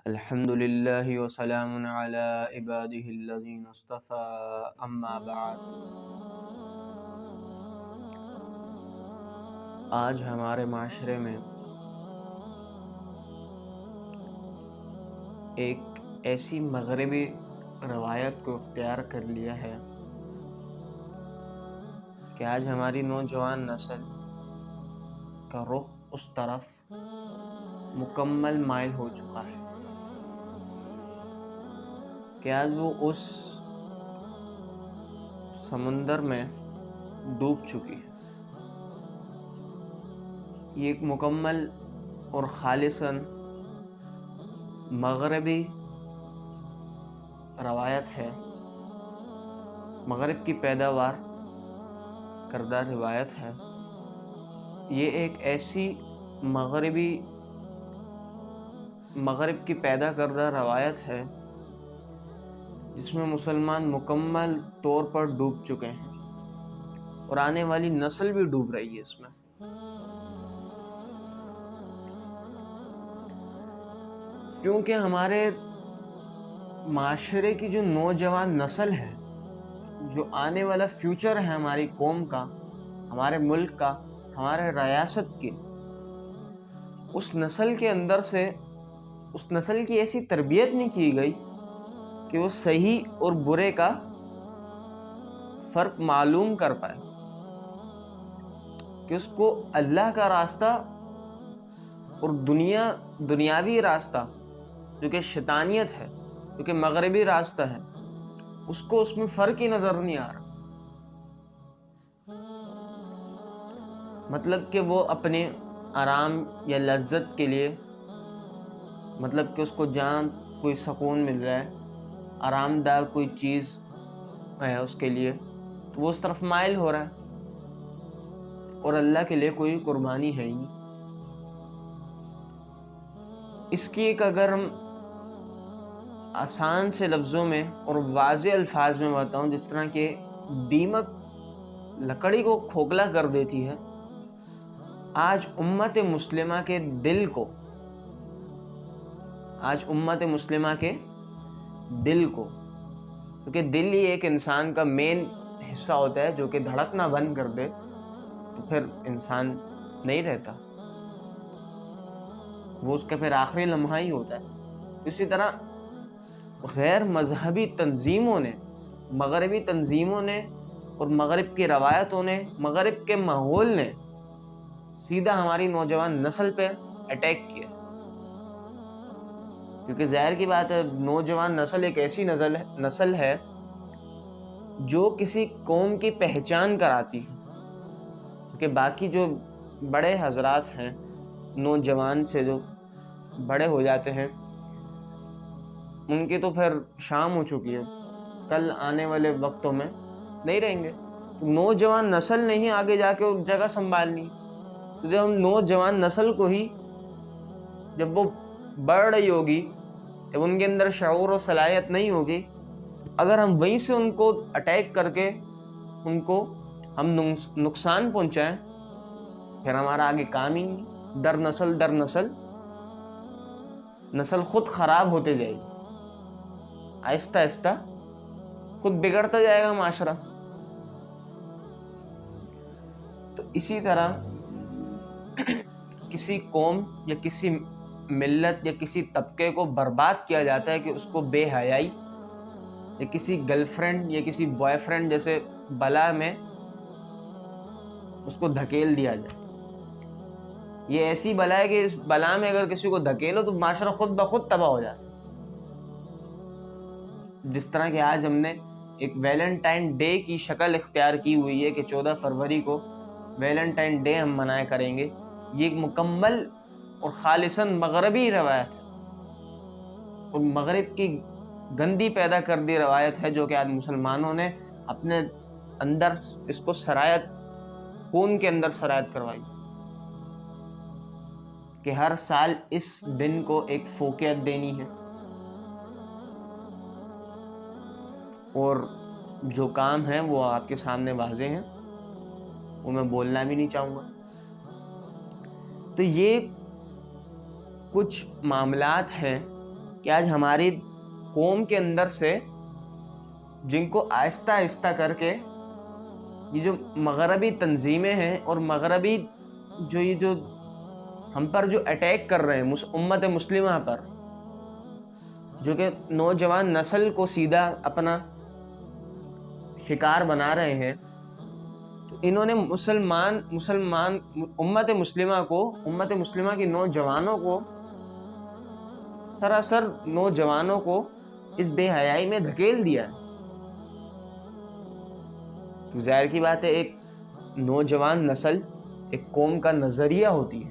الحمد للہ وسلام علی عبادہ الذین اصطفیٰ اما بعد۔ آج ہمارے معاشرے میں ایک ایسی مغربی روایت کو اختیار کر لیا ہے کہ آج ہماری نوجوان نسل کا رخ اس طرف مکمل مائل ہو چکا ہے کہ آج وہ اس سمندر میں ڈوب چکی ہے۔ یہ ایک مکمل اور خالصاً مغربی روایت ہے، مغرب کی پیداوار کردہ روایت ہے۔ یہ ایک ایسی مغرب کی پیدا کردہ روایت ہے جس میں مسلمان مکمل طور پر ڈوب چکے ہیں اور آنے والی نسل بھی ڈوب رہی ہے اس میں۔ کیونکہ ہمارے معاشرے کی جو نوجوان نسل ہے، جو آنے والا فیوچر ہے ہماری قوم کا، ہمارے ملک کا، ہمارے ریاست کی، اس نسل کے اندر سے اس نسل کی ایسی تربیت نہیں کی گئی کہ وہ صحیح اور برے کا فرق معلوم کر پائے، کہ اس کو اللہ کا راستہ اور دنیاوی راستہ جو کہ شیطانیت ہے، جو کہ مغربی راستہ ہے، اس میں فرق ہی نظر نہیں آ رہا۔ مطلب کہ وہ اپنے آرام یا لذت کے لیے، مطلب کہ اس کو جہاں کوئی سکون مل رہا ہے، آرام دہ کوئی چیز ہے اس کے لیے، تو وہ اس طرف مائل ہو رہا ہے اور اللہ کے لیے کوئی قربانی ہے ہی نہیں۔ اس کی ایک اگر ہم آسان سے لفظوں میں اور واضح الفاظ میں بتاؤں، جس طرح کہ دیمک لکڑی کو کھوکھلا کر دیتی ہے، آج امت مسلمہ کے دل کو کیونکہ دل ہی ایک انسان کا مین حصہ ہوتا ہے، جو کہ دھڑکنا بند کر دے تو پھر انسان نہیں رہتا، وہ اس کا پھر آخری لمحہ ہی ہوتا ہے۔ اسی طرح غیر مذہبی تنظیموں نے، مغربی تنظیموں نے اور مغرب کی روایتوں نے، مغرب کے ماحول نے سیدھا ہماری نوجوان نسل پہ اٹیک کیا، کیونکہ ظاہر کی بات ہے نوجوان نسل ایک ایسی نسل ہے جو کسی قوم کی پہچان کراتی ہے، کیونکہ باقی جو بڑے حضرات ہیں، نوجوان سے جو بڑے ہو جاتے ہیں، ان کی تو پھر شام ہو چکی ہے، کل آنے والے وقتوں میں نہیں رہیں گے، تو نوجوان نسل نے ہی آگے جا کے اس جگہ سنبھالنی۔ تو جب ہم نوجوان نسل کو ہی، جب وہ بڑھ رہی ہوگی، جب ان کے اندر شعور و صلاحیت نہیں ہوگی، اگر ہم وہیں سے ان کو اٹیک کر کے ان کو ہم نقصان پہنچائیں، پھر ہمارا آگے کام ہی نہیں۔ در نسل خود خراب ہوتے جائے گی، آہستہ آہستہ خود بگڑتا جائے گا معاشرہ۔ تو اسی طرح کسی قوم یا کسی ملت یا کسی طبقے کو برباد کیا جاتا ہے کہ اس کو بے حیائی یا کسی گرل فرینڈ یا کسی بوائے فرینڈ جیسے بلا میں اس کو دھکیل دیا جائے۔ یہ ایسی بلا ہے کہ اس بلا میں اگر کسی کو دھکیلو تو معاشرہ خود بخود تباہ ہو جاتا ہے۔ جس طرح کہ آج ہم نے ایک ویلنٹائن ڈے کی شکل اختیار کی ہوئی ہے کہ 14 فروری کو ویلنٹائن ڈے ہم منایا کریں گے، یہ ایک مکمل اور خالصاً مغربی روایت ہے اور مغرب کی گندی پیدا کر دی روایت ہے، جو کہ آج مسلمانوں نے اپنے اندر اس کو خون کے اندر سرایت کروائی کہ ہر سال اس دن کو ایک فوقیت دینی ہے، اور جو کام ہیں وہ آپ کے سامنے واضح ہیں، وہ میں بولنا بھی نہیں چاہوں گا۔ تو یہ کچھ معاملات ہیں کہ آج ہماری قوم کے اندر سے جن کو آہستہ آہستہ کر کے یہ جو مغربی تنظیمیں ہیں اور مغربی جو ہم پر جو اٹیک کر رہے ہیں امت مسلمہ پر، جو کہ نوجوان نسل کو سیدھا اپنا شکار بنا رہے ہیں، تو انہوں نے مسلمان امت مسلمہ کی نوجوانوں کو، سراسر نوجوانوں کو اس بے حیائی میں دھکیل دیا ہے۔ ظاہر کی بات ہے، ایک نوجوان نسل ایک قوم کا نظریہ ہوتی ہے،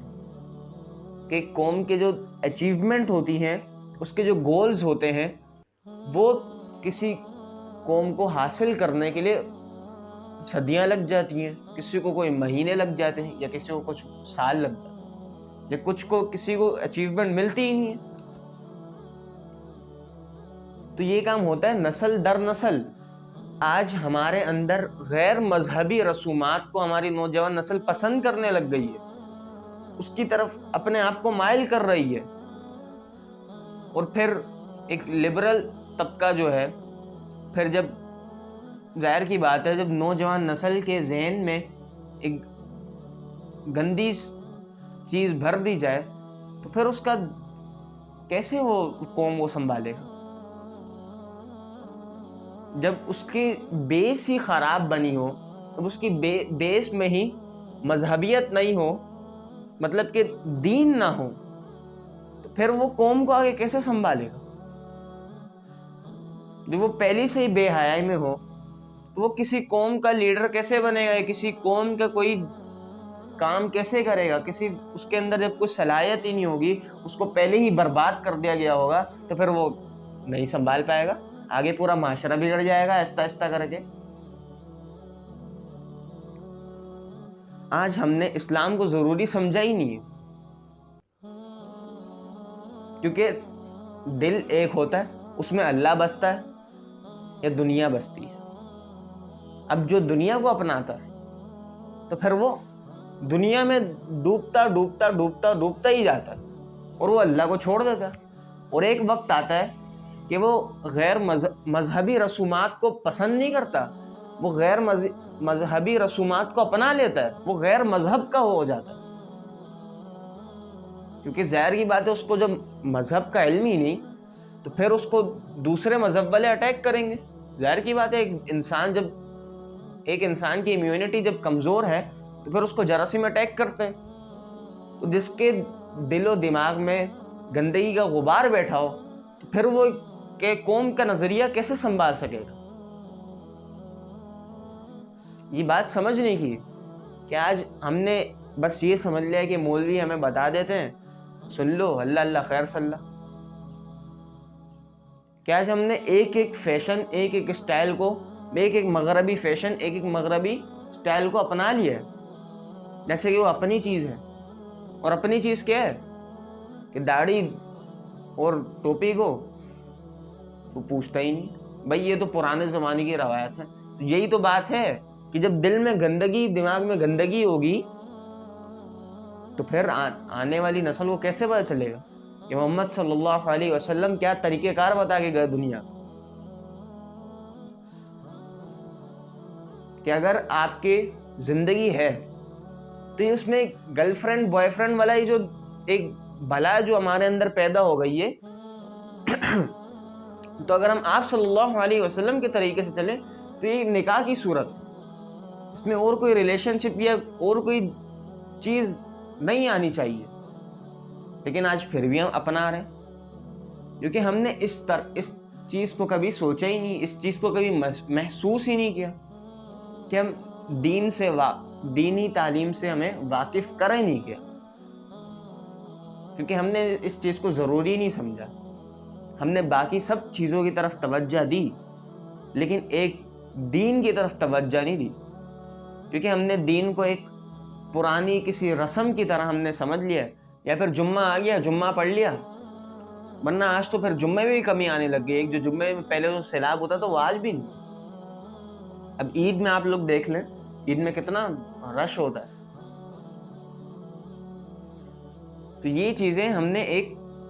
کہ ایک قوم کے جو اچیومنٹ ہوتی ہیں، اس کے جو گولز ہوتے ہیں، وہ کسی قوم کو حاصل کرنے کے لیے صدیاں لگ جاتی ہیں، کسی کو کوئی مہینے لگ جاتے ہیں، یا کسی کو کچھ سال لگ جاتے ہیں، یا کسی کو اچیومنٹ ملتی ہی نہیں ہے۔ تو یہ کام ہوتا ہے نسل در نسل۔ آج ہمارے اندر غیر مذہبی رسومات کو ہماری نوجوان نسل پسند کرنے لگ گئی ہے، اس کی طرف اپنے آپ کو مائل کر رہی ہے، اور پھر ایک لبرل طبقہ جو ہے، پھر جب ظاہر کی بات ہے جب نوجوان نسل کے ذہن میں ایک گندی چیز بھر دی جائے، تو پھر اس کا کیسے وہ قوم کو سنبھالے گا؟ جب اس کی بیس ہی خراب بنی ہو، جب اس کی بیس میں ہی مذہبیت نہیں ہو، مطلب کہ دین نہ ہو، تو پھر وہ قوم کو آگے کیسے سنبھالے گا؟ جب وہ پہلی سے ہی بے حیائی میں ہو، تو وہ کسی قوم کا لیڈر کیسے بنے گا؟ کسی قوم کا کوئی کام کیسے کرے گا؟ اس کے اندر جب کوئی صلاحیت ہی نہیں ہوگی، اس کو پہلے ہی برباد کر دیا گیا ہوگا، تو پھر وہ نہیں سنبھال پائے گا، آگے پورا معاشرہ بگڑ جائے گا آہستہ آہستہ کر کے۔ آج ہم نے اسلام کو ضروری سمجھا ہی نہیں ہے، کیونکہ دل ایک ہوتا ہے، اس میں اللہ بستا ہے یا دنیا بستی ہے۔ اب جو دنیا کو اپناتا ہے، تو پھر وہ دنیا میں ڈوبتا ڈوبتا ڈوبتا ڈوبتا ہی جاتا ہے، اور وہ اللہ کو چھوڑ دیتا ہے۔ اور ایک وقت آتا ہے کہ وہ غیر مذہبی رسومات کو پسند نہیں کرتا، وہ غیر مذہبی رسومات کو اپنا لیتا ہے، وہ غیر مذہب کا ہو جاتا ہے، کیونکہ ظاہر کی بات ہے اس کو جب مذہب کا علم ہی نہیں، تو پھر اس کو دوسرے مذہب والے اٹیک کریں گے۔ ظاہر کی بات ہے ایک انسان کی امیونٹی جب کمزور ہے، تو پھر اس کو جراثیم اٹیک کرتے ہیں۔ تو جس کے دل و دماغ میں گندگی کا غبار بیٹھا ہو، تو پھر وہ کہ قوم کا نظریہ کیسے سنبھال سکے گا؟ یہ بات سمجھنے کی کہ آج ہم نے بس یہ سمجھ لیا کہ مولوی ہمیں بتا دیتے ہیں، سن لو، اللہ اللہ خیر صلی اللہ، کہ آج ہم نے ایک فیشن، ایک اسٹائل کو، ایک مغربی فیشن، ایک مغربی اسٹائل کو اپنا لیا ہے، جیسے کہ وہ اپنی چیز ہے۔ اور اپنی چیز کیا ہے؟ کہ داڑھی اور ٹوپی کو وہ پوچھتا ہی نہیں، بھائی یہ تو پرانے زمانے کی روایت ہے۔ یہی تو بات ہے کہ جب دل میں گندگی، دماغ میں گندگی ہوگی، تو پھر آنے والی نسل کو کیسے پتہ چلے گا کہ محمد صلی اللہ علیہ وسلم کیا طریقہ کار بتا کے گئے دنیا، کہ اگر آپ کی زندگی ہے تو اس میں گرل فرینڈ بوائے فرینڈ والا جو ایک بلا جو ہمارے اندر پیدا ہو گئی ہے، تو اگر ہم آپ صلی اللہ علیہ وسلم کے طریقے سے چلیں تو یہ نکاح کی صورت، اس میں اور کوئی ریلیشن شپ یا اور کوئی چیز نہیں آنی چاہیے، لیکن آج پھر بھی ہم اپنا رہے ہیں، کیونکہ ہم نے اس چیز کو کبھی سوچا ہی نہیں، اس چیز کو کبھی محسوس ہی نہیں کیا کہ ہم دینی تعلیم سے ہمیں واقف کرا ہی نہیں کیا، کیونکہ ہم نے اس چیز کو ضروری نہیں سمجھا۔ ہم نے باقی سب چیزوں کی طرف توجہ دی، لیکن ایک دین کی طرف توجہ نہیں دی، کیونکہ ہم نے دین کو ایک پرانی کسی رسم کی طرح ہم نے سمجھ لیا، یا پھر جمعہ آ گیا جمعہ پڑھ لیا، ورنہ آج تو پھر جمعے میں بھی کمی آنے لگ گئی۔ ایک جو جمعے میں پہلے جو سیلاب ہوتا تو وہ آج بھی نہیں۔ اب عید میں آپ لوگ دیکھ لیں، عید میں کتنا رش ہوتا ہے۔ تو یہ چیزیں ہم نے ایک